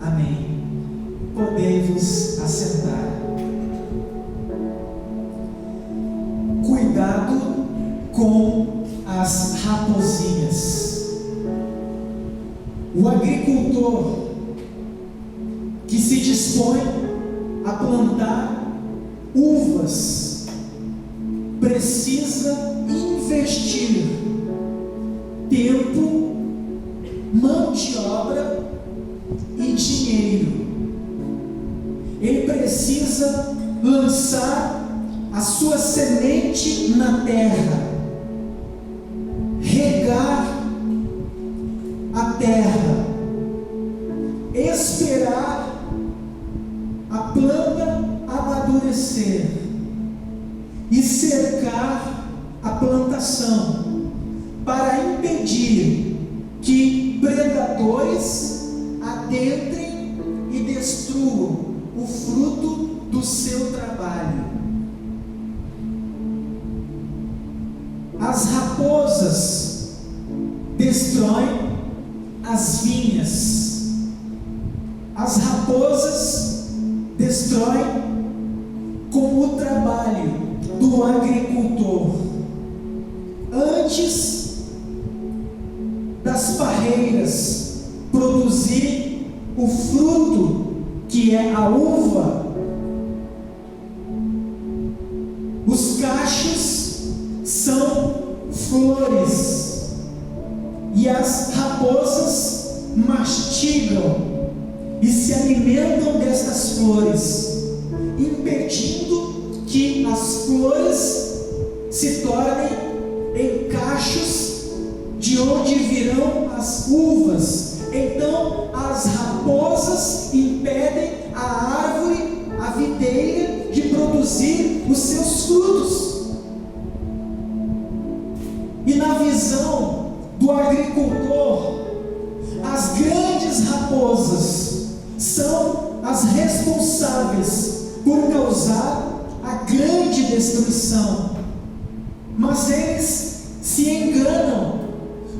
Amém. Podei-vos assentar. Cuidado com as raposinhas. O agricultor que se dispõe a plantar uvas precisa investir tempo, mão de obra e dinheiro. Ele precisa lançar a sua semente na terra, regar a terra, esperar a planta amadurecer e cercar a plantação para impedir que predadores adentrem e destruam o fruto do seu trabalho. As raposas destroem as vinhas. As raposas destroem com o trabalho do agricultor. Antes das parreiras produzirem o fruto que é a uva, os cachos são flores e as raposas mastigam e se alimentam destas flores, impedindo que as flores se tornem em cachos de onde virão as uvas. Então as raposas impedem a árvore, a videira, de produzir os seus frutos. E na visão do agricultor, as grandes raposas são as responsáveis por causar a grande destruição. Mas eles se enganam,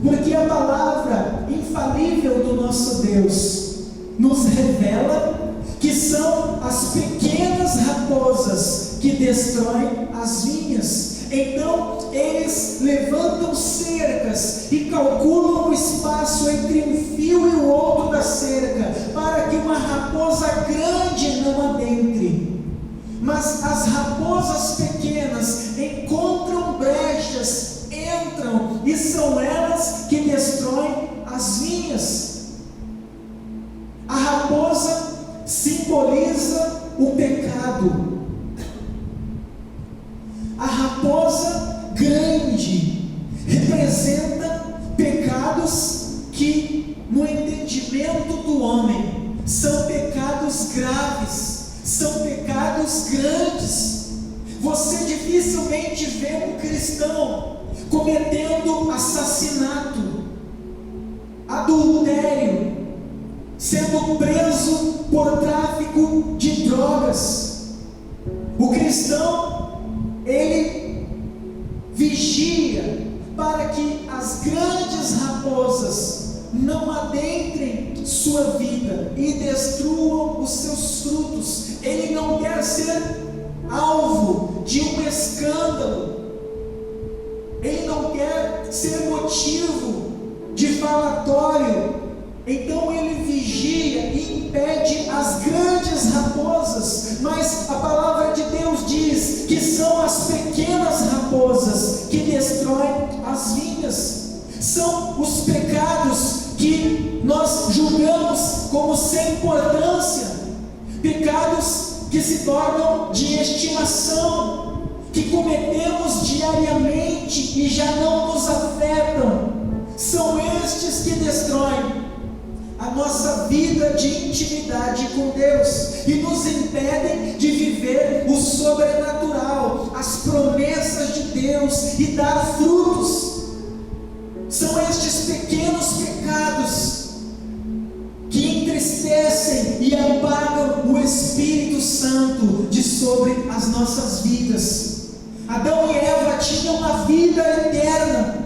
porque a palavra infalível do nosso Deus nos revela que são as pequenas raposas que destroem as vinhas. Então eles levantam cercas e calculam o espaço entre um fio e o outro da cerca, para que uma raposa grande não adentre. Mas as raposas pequenas encontram brechas, entram, e são elas que destroem as vinhas. A raposa simboliza o pecado. A raposa grande representa pecados que, no entendimento do homem, são pecados graves, são pecados grandes. Você dificilmente vê um cristão cometendo assassinato, adultério, sendo preso por tráfico de drogas. O cristão, ele vigia para que as grandes raposas não adentrem sua vida e destruam os seus frutos. Ele não quer ser alvo de um escândalo, ele não quer ser motivo de falatório. Então ele vigia e impede as grandes raposas. Mas a palavra de Deus diz que são as pequenas raposas que destroem as vinhas. São os pecados que nós julgamos como sem importância, pecados que se tornam de estimação, que cometemos diariamente e já não nos afetam. São estes que destroem a nossa vida de intimidade com Deus e nos impedem de viver o sobrenatural, as promessas de Deus e dar frutos. São estes pequenos pecados que entristecem e apagam o Espírito Santo de sobre as nossas vidas. Adão e Eva tinham uma vida eterna,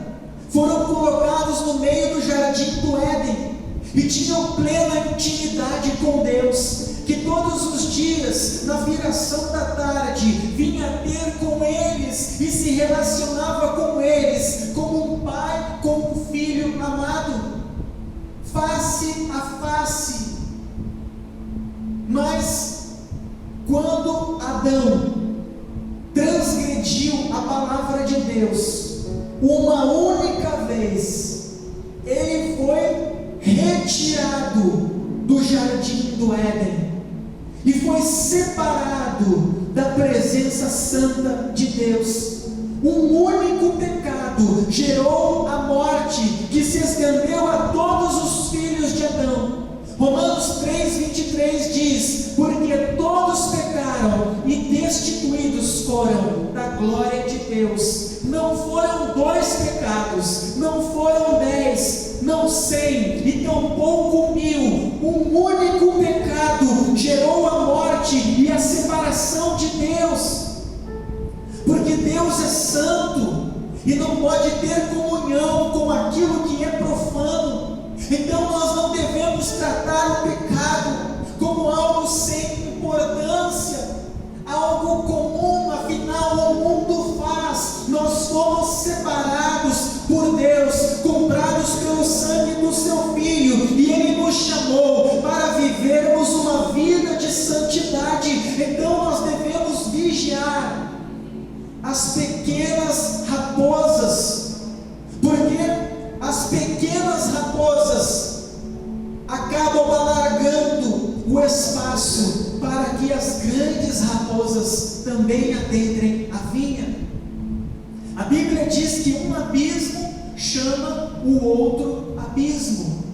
foram colocados no meio do jardim do Éden, e tinham plena intimidade com Deus, que todos os dias, na viração da tarde, vinha ter com eles e se relacionava com eles, como um pai com um filho amado, face a face. Mas, quando Adão transgrediu a palavra de Deus, uma única vez, ele foi retirado do jardim do Éden e foi separado da presença santa de Deus. Um único pecado gerou a morte que se estendeu a todos os filhos de Adão. Romanos 3,23 diz: porque todos pecaram e destituídos foram da glória de Deus. Não foram 2 pecados, não foram 10, não 100 e tampouco 1000. Um único pecado gerou a morte e a separação de Deus. Porque Deus é santo e não pode ter comunhão com aquilo que é profano. Então nós não devemos tratar o pecado como algo sem importância, algo comum. Afinal, o mundo faz. Nós fomos separados por Deus, comprados pelo sangue do seu Filho, e Ele nos chamou para vivermos uma vida de santidade. Então nós devemos vigiar as pequenas raposas, porque as pequenas raposas acabam alargando o espaço para que as grandes raposas também adentrem a vinha. A Bíblia diz que um abismo chama o outro abismo.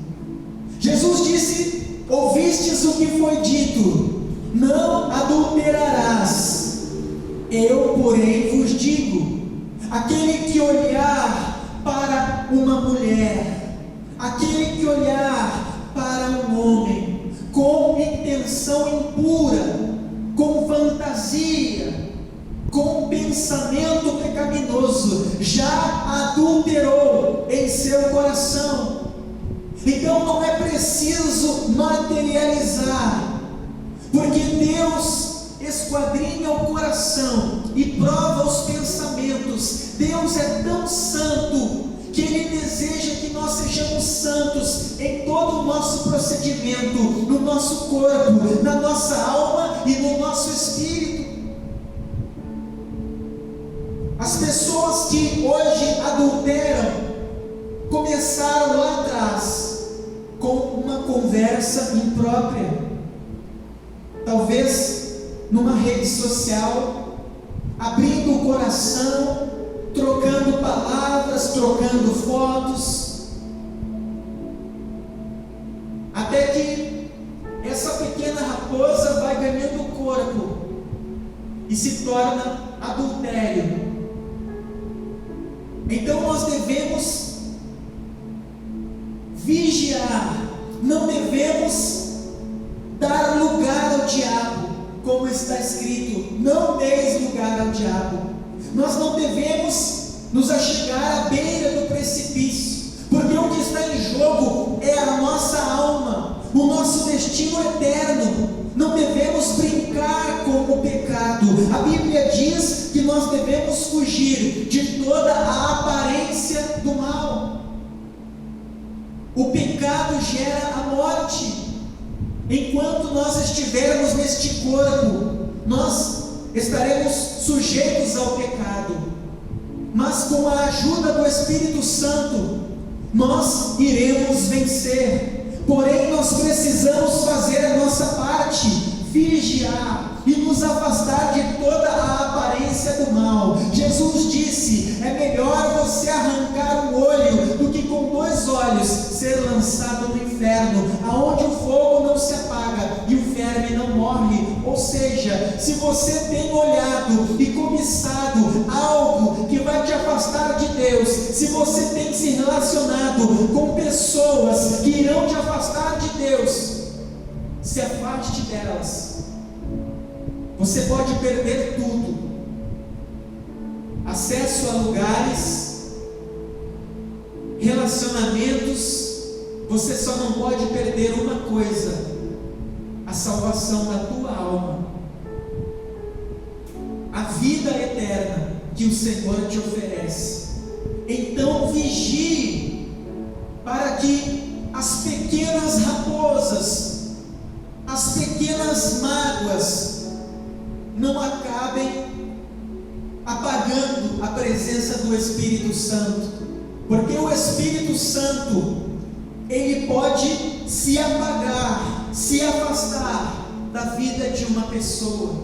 Jesus disse: ouvistes o que foi dito, não adulterarás. Eu, porém, vos digo: aquele que olhar para uma mulher, aquele que olhar para um homem com intenção impura, com fantasia, com pensamento pecaminoso, já adulterou em seu coração. Então não é preciso materializar, porque Deus esquadrinha o coração e prova os pensamentos. Deus é tão santo que Ele deseja que nós sejamos santos em todo o nosso procedimento, no nosso corpo, na nossa alma e no nosso espírito. As pessoas que hoje adulteram começaram lá atrás com uma conversa imprópria, talvez numa rede social, abrindo o coração, trocando palavras, trocando fotos, até que essa pequena raposa vai ganhando corpo e se torna adultério. Então nós devemos vigiar, não devemos dar lugar ao diabo, como está escrito: não deis lugar ao diabo. Nós não devemos nos achegar à beira do precipício, porque o que está em jogo é a nossa alma, o nosso destino eterno. Não devemos brincar com o pecado. A Bíblia diz que nós devemos fugir de toda a aparência do mal. O pecado gera a morte. Enquanto nós estivermos neste corpo, nós estaremos sujeitos ao pecado, mas com a ajuda do Espírito Santo, nós iremos vencer. Porém, nós precisamos fazer a nossa parte, vigiar e nos afastar de toda a aparência do mal. Jesus disse: é melhor você arrancar um olho do que com 2 olhos ser lançado no inferno, aonde o fogo não se apaga e o verme não morre. Ou seja, se você tem olhado e cobiçado algo que vai te afastar de Deus, se você tem se relacionado com pessoas que irão te afastar de Deus, se afaste delas. Você pode perder tudo: acesso a lugares, relacionamentos, você só não pode perder uma coisa: a salvação da tua alma, a vida eterna que o Senhor te oferece. Então vigie, para que as pequenas raposas, as pequenas mágoas não acabem apagando a presença do Espírito Santo, porque o Espírito Santo, ele pode se apagar, se afastar da vida de uma pessoa.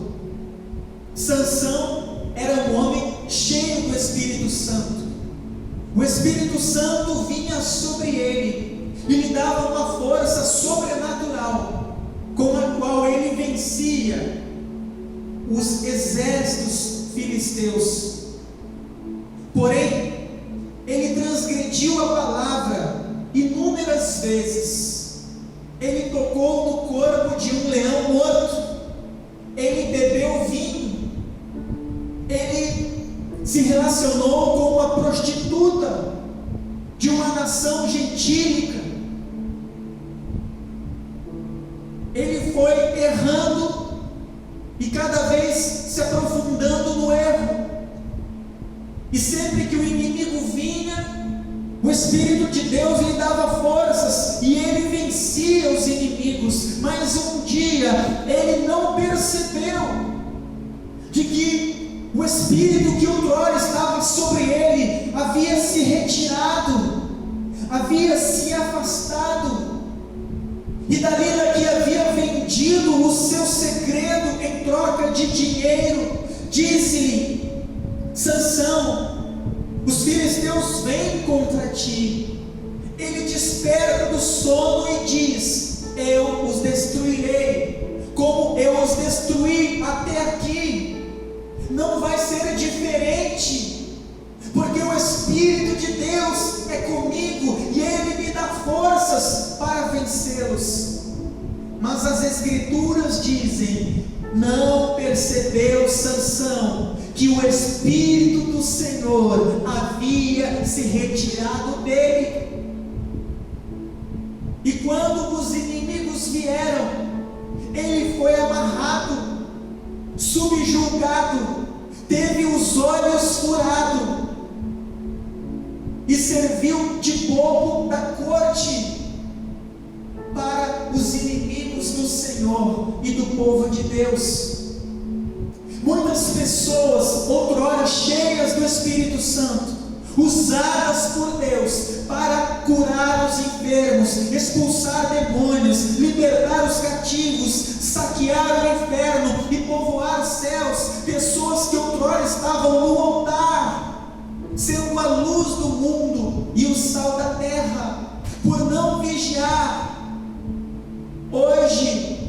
Sansão era um homem cheio do Espírito Santo. O Espírito Santo vinha sobre ele e lhe dava uma força sobrenatural, com a qual ele vencia os exércitos filisteus. Porém, ele transgrediu a palavra inúmeras vezes. Ele tocou no corpo de um leão morto, ele bebeu vinho, ele se relacionou com uma prostituta de uma nação gentílica. Ele foi errando e cada vez se aprofundando no erro. E sempre que o inimigo vinha, o Espírito de Deus lhe dava forças e ele vencia os inimigos. Mas um dia ele não percebeu de que o Espírito que outrora estava sobre ele havia se retirado, havia se afastado. E Dalila, que havia vendido o seu segredo em troca de dinheiro, disse-lhe: Sansão, os filisteus vêm contra ti. Ele desperta do sono e diz: eu os destruirei, como eu os destruí até aqui. Não vai ser diferente, porque o Espírito de Deus é comigo e Ele me dá forças para vencê-los. Mas as Escrituras dizem: não percebeu Sansão que o Espírito do Senhor havia se retirado dele. E quando os inimigos vieram, ele foi amarrado, subjugado, teve os olhos furados e serviu de bobo da corte para os inimigos do Senhor e do povo de Deus. Muitas pessoas, outrora cheias do Espírito Santo, usadas por Deus para curar os enfermos, expulsar demônios, libertar os cativos, saquear o inferno e povoar os céus. Pessoas que outrora estavam no altar, sendo a luz do mundo e o sal da terra, por não vigiar, hoje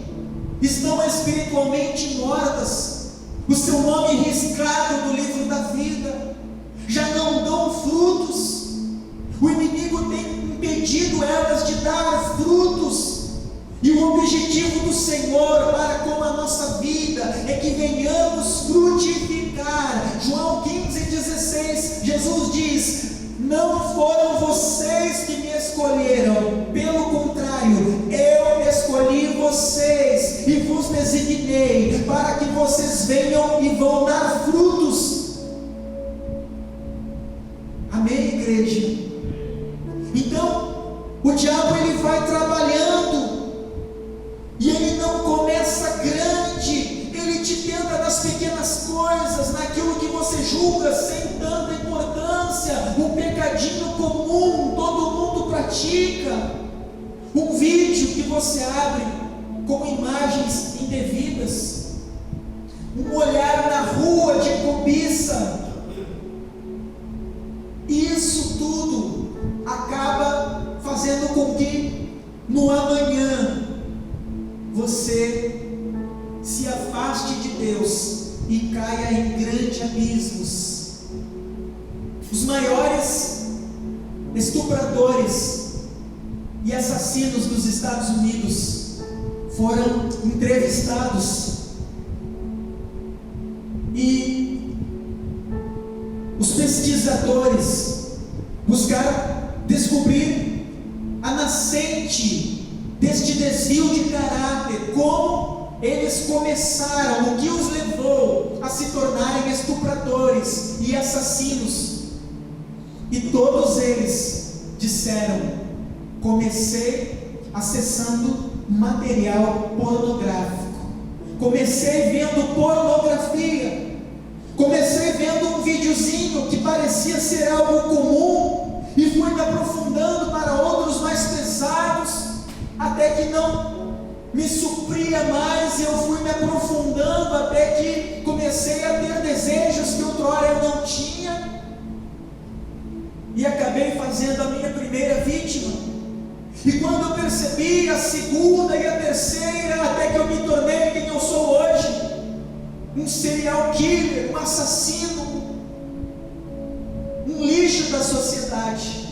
estão espiritualmente mortas, o seu nome riscado no livro da vida, já não dão frutos. O inimigo tem impedido elas de dar frutos, e o objetivo do Senhor para com a nossa vida é que venhamos frutificar. João 15,16, Jesus diz: não foram vocês que me escolheram, pelo contrário, eu escolhi vocês e vos designei para que vocês venham e vão dar frutos. Amém, igreja? Então, o diabo ele vai trabalhando e ele não começa grande, ele te tenta nas pequenas coisas, naquilo que você julga sem tanta importância, um pecadinho comum, todo mundo pratica, um vídeo que você abre com imagens indevidas, um olhar na rua de cobiça. Isso tudo acaba fazendo com que no amanhã você se afaste de Deus e caia em grandes abismos. Os maiores estupradores e assassinos dos Estados Unidos foram entrevistados e os pesquisadores buscaram descobrir a nascente deste desvio de caráter, como eles começaram, o que os levou a se tornarem estupradores e assassinos. E todos eles disseram: comecei acessando material pornográfico, comecei vendo pornografia, comecei vendo um videozinho que parecia ser algo comum, e fui me aprofundando para outros mais pesados, até que não me supria mais, e eu fui me aprofundando até que comecei a ter desejos que outrora eu não tinha, e acabei fazendo a minha primeira vítima. E quando eu percebi a segunda e a terceira, até que eu me tornei quem eu sou hoje, um serial killer, um assassino, um lixo da sociedade.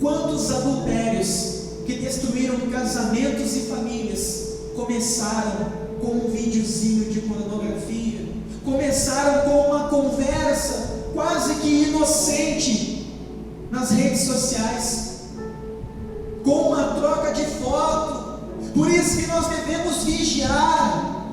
Quantos adultérios que destruíram casamentos e famílias começaram com um videozinho de pornografia, começaram com uma conversa quase que inocente nas redes sociais, com uma troca de foto. Por isso que nós devemos vigiar,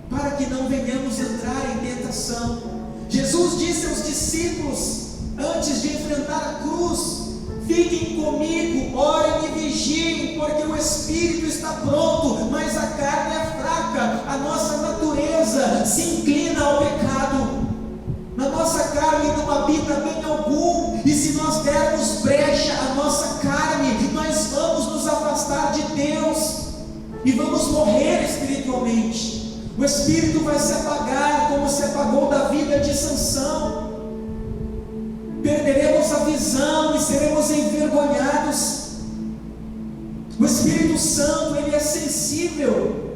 para que não venhamos entrar em tentação. Jesus disse aos discípulos, antes de enfrentar a cruz: fiquem comigo, orem e vigiem, porque o espírito está pronto, mas a carne é fraca. A nossa natureza se inclina ao pecado. Na nossa carne não habita bem algum, e se nós dermos brecha à nossa carne, nós vamos nos afastar de Deus e vamos morrer espiritualmente. O espírito vai se apagar, como se apagou da vida de Sansão. Perderemos a visão e seremos envergonhados. O Espírito Santo, ele é sensível,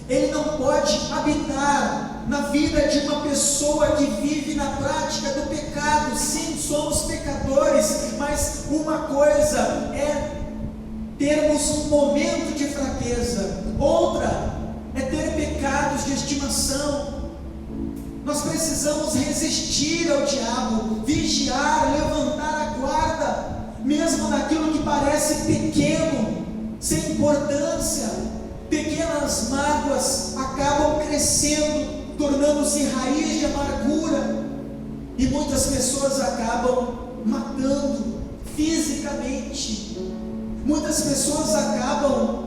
ele não pode habitar na vida de uma pessoa que vive na prática do pecado. Sim, somos pecadores, mas uma coisa é termos um momento de fraqueza, outra é ter pecados de estimação. Nós precisamos resistir ao diabo, vigiar, levantar a guarda, mesmo naquilo que parece pequeno, sem importância. Pequenas mágoas acabam crescendo, tornando-se raiz de amargura, e muitas pessoas acabam matando fisicamente. Muitas pessoas acabam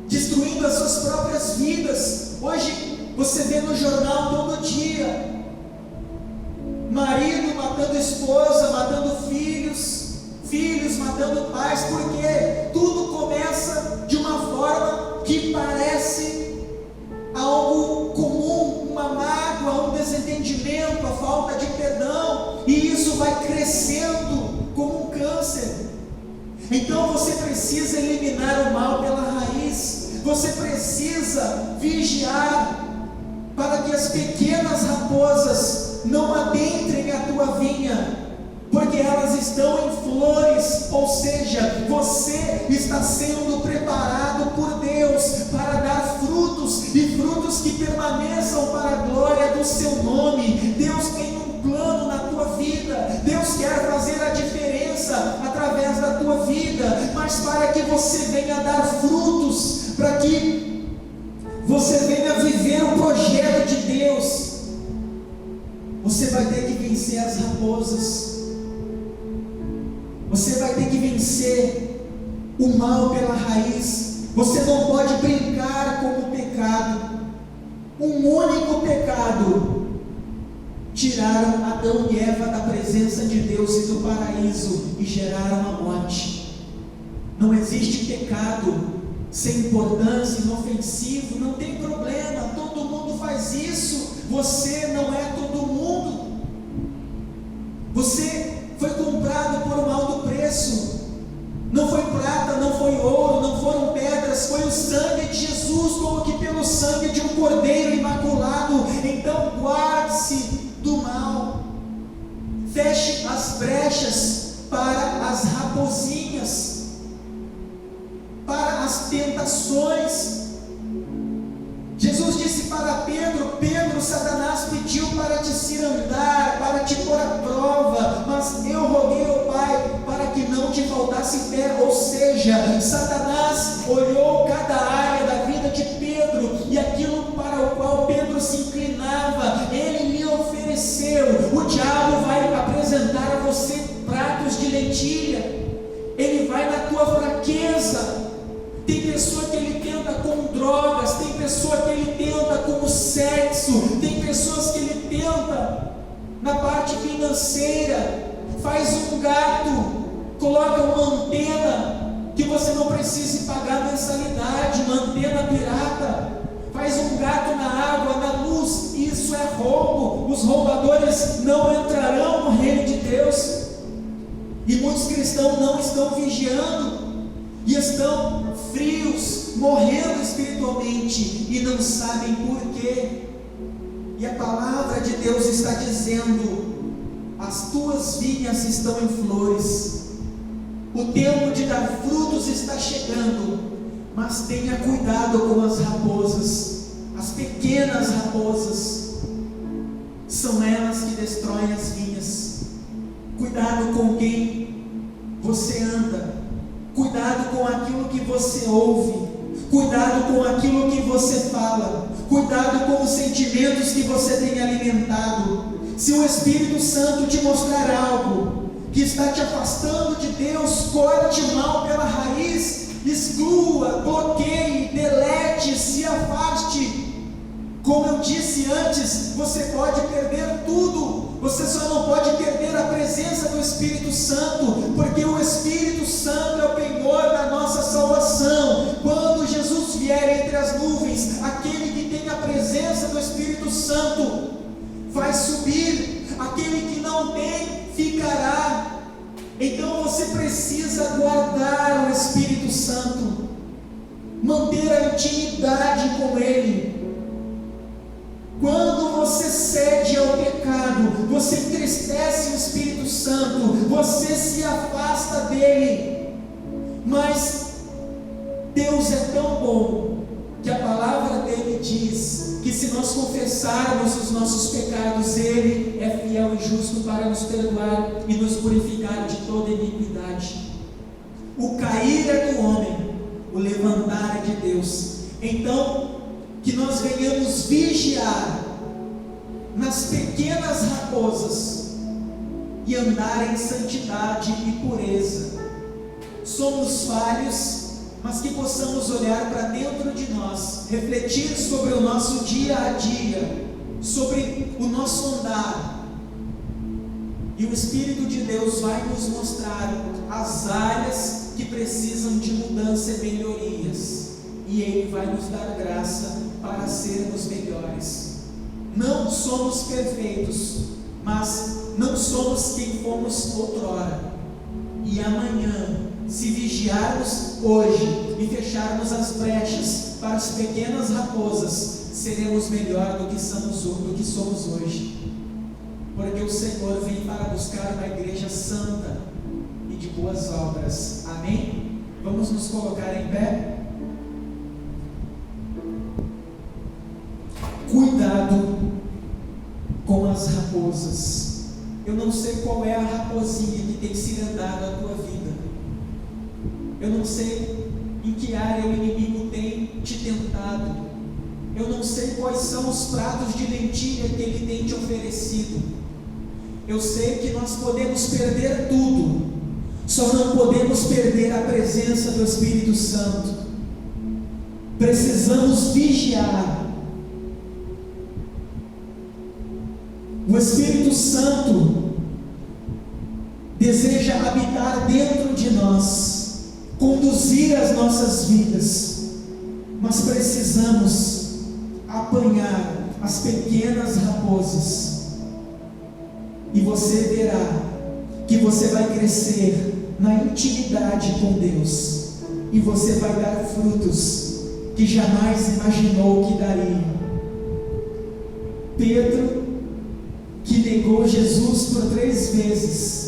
destruindo as suas próprias vidas. Hoje você vê no jornal todo dia marido matando esposa, matando filhos, filhos matando pais, porque tudo começa de uma forma que parece algo comum, uma mágoa, um desentendimento, a falta de perdão, e isso vai crescendo como um câncer. Então você precisa eliminar o mal pela raiz, você precisa vigiar para que as pequenas raposas não adentrem a tua vinha, porque elas estão em flores, ou seja, você está sendo preparado por Deus para dar frutos, e frutos que permaneçam para a glória do seu nome. Deus tem um plano na tua vida, Deus quer fazer a diferença através da tua vida, mas para que você venha dar frutos, para que você venha viver o projeto de Deus, você vai ter que vencer as raposas. Você vai ter que vencer o mal pela raiz. Você não pode brincar com o pecado. Um único pecado tiraram Adão e Eva da presença de Deus e do paraíso e geraram a morte. Não existe pecado sem importância, inofensivo, não tem problema, todo mundo faz isso. Você não é todo mundo. Você foi comprado por um alto preço. Não foi prata, não foi ouro, não foram pedras, foi o sangue de Jesus, como que pelo sangue de um cordeiro imaculado. Então guarde-se do mal, feche as brechas para as raposinhas, para as tentações. Jesus disse para Pedro: Pedro, Satanás pediu para te cirandar, para te pôr à prova, mas eu roguei ao Pai para que não te faltasse colocasse em pé. Ou seja, Satanás olhou cada área da vida de Pedro, e aquilo para o qual Pedro se inclinava, ele lhe ofereceu. O diabo vai apresentar a você pratos de lentilha, ele vai na tua fraqueza. Tem pessoa que ele tenta com drogas, tem pessoa que ele tenta com o sexo, tem pessoas que ele tenta na parte financeira. Faz um gato, coloca uma antena que você não precise pagar mensalidade, uma antena pirata. Faz um gato na água, na luz. Isso é roubo. Os roubadores não entrarão no reino de Deus. E muitos cristãos não estão vigiando e estão frios, morrendo espiritualmente e não sabem por quê. E a palavra de Deus está dizendo: as tuas vinhas estão em flores, o tempo de dar frutos está chegando, mas tenha cuidado com as raposas. As pequenas raposas são elas que destroem as vinhas. Cuidado com quem você anda, cuidado com aquilo que você ouve, cuidado com aquilo que você fala, cuidado com os sentimentos que você tem alimentado. Se o Espírito Santo te mostrar algo que está te afastando de Deus, corte mal pela raiz, exclua, bloqueie, delete, se afaste. Como eu disse antes, você pode perder tudo, você só não pode perder a presença do Espírito Santo, porque o Espírito Santo é o penhor da nossa salvação. Quando Jesus vier entre as nuvens, aquele que tem a presença do Espírito Santo vai subir, aquele que não tem ficará. Então você precisa guardar o Espírito Santo, manter a intimidade com Ele. Quando você cede ao pecado, você entristece o Espírito Santo, você se afasta dele. Mas Deus é tão bom que a palavra dele diz que se nós confessarmos os nossos pecados, Ele é fiel e justo para nos perdoar e nos purificar de toda iniquidade. O cair é do homem, o levantar é de Deus. Então, que nós venhamos vigiar nas pequenas raposas e andar em santidade e pureza. Somos falhos, mas que possamos olhar para dentro de nós, refletir sobre o nosso dia a dia, sobre o nosso andar, e o Espírito de Deus vai nos mostrar as áreas que precisam de mudança e melhorias, e Ele vai nos dar graça para sermos melhores. Não somos perfeitos, mas não somos quem fomos outrora, e amanhã, se vigiarmos hoje e fecharmos as brechas para as pequenas raposas, seremos melhor do que somos hoje, porque o Senhor vem para buscar uma igreja santa e de boas obras. Amém? Vamos nos colocar em pé. Cuidado com as raposas. Eu não sei qual é a raposinha que tem cirandado a tua vida. Eu não sei em que área o inimigo tem te tentado. Eu não sei quais são os pratos de lentilha que ele tem te oferecido. Eu sei que nós podemos perder tudo, só não podemos perder a presença do Espírito Santo. Precisamos vigiar. O Espírito Santo deseja habitar dentro de nós, conduzir as nossas vidas, mas precisamos apanhar as pequenas raposas, e você verá que você vai crescer na intimidade com Deus, e você vai dar frutos que jamais imaginou que daria. Pedro, que negou Jesus por 3 vezes,